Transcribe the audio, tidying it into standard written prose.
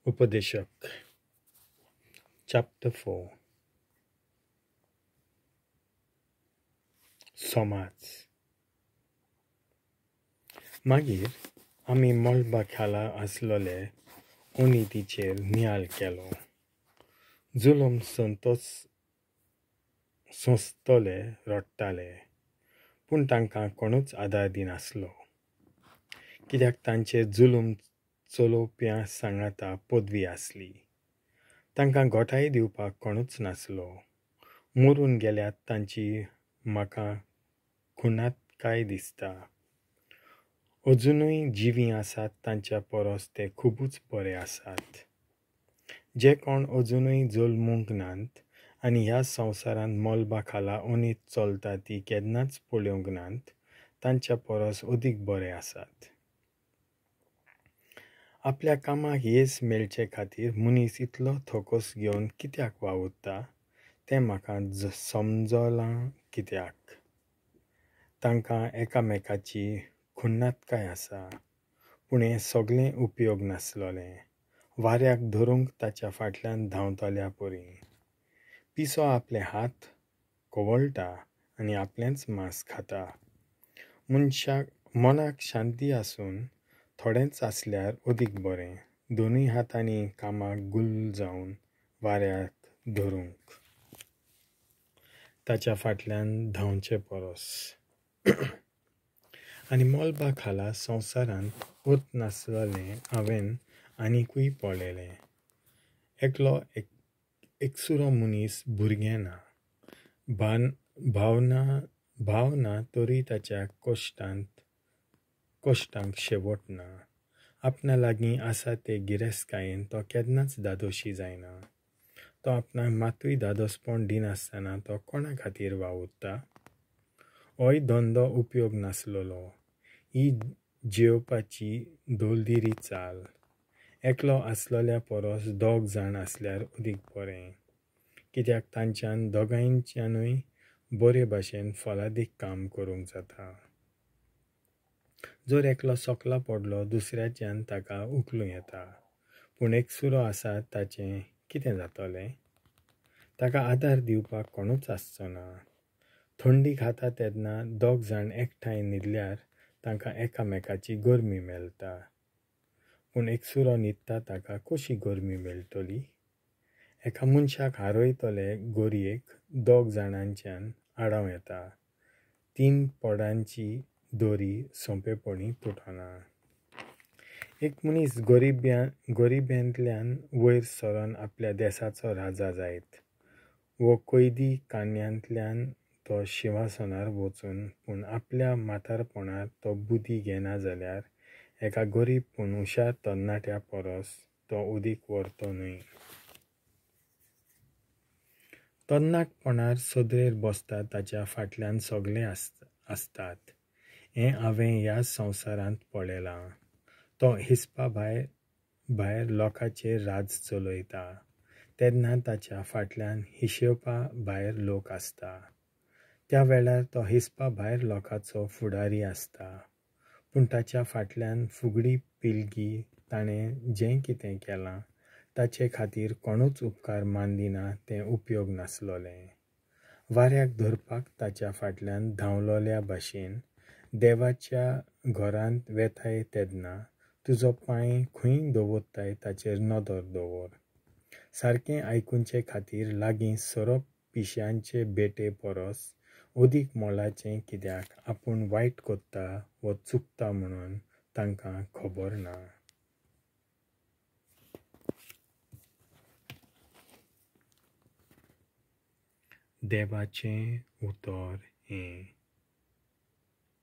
उपदेशक Chapter 4 सोमाज मागीर आमी मोल्बाखाला आसलोले उनितीचेर नियाळ केलो. जुलूम सोंसतले रडटाले, पूण तांकां कोणूच आदार दिनासलो, कित्याक तांचेर जुलूम चलोवप्यां सांगाता पदवी आसली. तांकां घोटाय दिवपाक कोणूच नासलो. मरून गेल्यात तांची म्हाका खुनातकाय दिसता. अजुनूय जिवी आसात तांच्या परस ते खूबच बरे आसात. जे कोण अजुनूय जल्मूंक नात आनी ह्या संवसारांत मोलबाखाला उनीत चलता ती केन्नाच पळोवंक नात, तांच्या परस अदीक बरे आसात. आपल्या कामाक येस मेळचे खातीर मनीस इतलो थोकोस घेवन कित्याक वावुरता तें म्हाका समजलां. कित्याक तांकां एकामेकाची खुन्नातकाय आसा, पूण हें सगळें उपयोग नासलोलें. वाऱ्याक धरूंक ताच्या फाटल्यान धांवतल्या परी पिसो आपले हात कवळटा आनी आपलेंच मांस खाता. मनाक शांती आसून थोडेंच आसल्यार अदीक बरें. दोनूय हातांनी कामाक गुल जावन वाऱ्याक धरूंक ताच्या फाटल्यान धांवचे परस. आनी मोलबाखाला संवसारांत उत नासलोलें हांवें आनिकूय पळयलें. एकलो एकसुरो मनीस भुरगें ना, भाव ना तरी ताच्या कश्टांक शेवट ना. आपणा लागीं आसा ते गिरेस्तकायेन तो केन्नाच दादोशी जायना. तो आपणाक मातूय दादोसपण दिनासतना तो कोणा खातीर वावुरता? होय धंदो उपयोग नासलोलो. ही जेवपाची दोलदिरी चाल. एकलो आसलोल्या परस दोग जाण आसल्यार अदीक बरें, कित्याक तांच्यान दोगांयच्यानूय बरे भाशेन फलादीक काम करूंक जाता. जर एकलो सोकला पडलो दुसऱ्याच्यान ताका उखलूं येता, पूण एकसुरो आसा ताचें कितें जातलें? ताका आदार दिवपाक कोणूच आसचो ना. थंडी खाता तेन्ना दोग जाण एकठांय न्हिदल्यार तांकां एकामेकाची गरमी मेळटा, पूण एकसुरो न्हिदता ताका कशी गरमी मेळटली? एका मनशाक हारयतले गोरयेक दोग जाणांच्यान आडाव येता. 3 पोडांची दोरी सोंपेपणी तुटना. एक मनीस गरिबेंतल्यान वयर सरोन आपल्या देशाचो राजा जायत, वो कैदी कान्यांतल्यान तो शिंवासनार वचून, पूण आपल्या म्हातारपणार तो बुदी घेना जाल्यार एका गरीब पूण हुशार तरणाट्या परस तो उदीक व्हरतो न्हय. तरणाटपणार सदरेर बसता ताच्या फाटल्यान सगळें आसतात. हें हांवें ह्या संवसारांत पळयलां. तो हिसपा भायर लोकांचेर राज चलयता तेन्ना ताच्या फाटल्यान हिशेवपा भायर लोक आसता. त्या वेळार तो हिसपा भायर लोकांचो फुडारी आसता, पूण ताच्या फाटल्यान फुगडी पिळगी ताणें जें कितें केलां ताचे खातीर कोणूच उपकार मानदिना तें उपयोग नासलोलें. वाऱ्याक धरपाक ताच्या फाटल्यान धांवलोल्या भाशेन देवाच्या घरांत वेताय तेन्ना तुजो पांय खंय दवरताय ताचेर नदर दवर. सारकें आयकूंचे खातीर लागीं सरप पिश्यांचे बेटे परस अदीक मोलाचें, कित्याक आपूण वायट कोत्ता वो चुकता म्हणून तांकां खबर ना. देवाचें उतर हें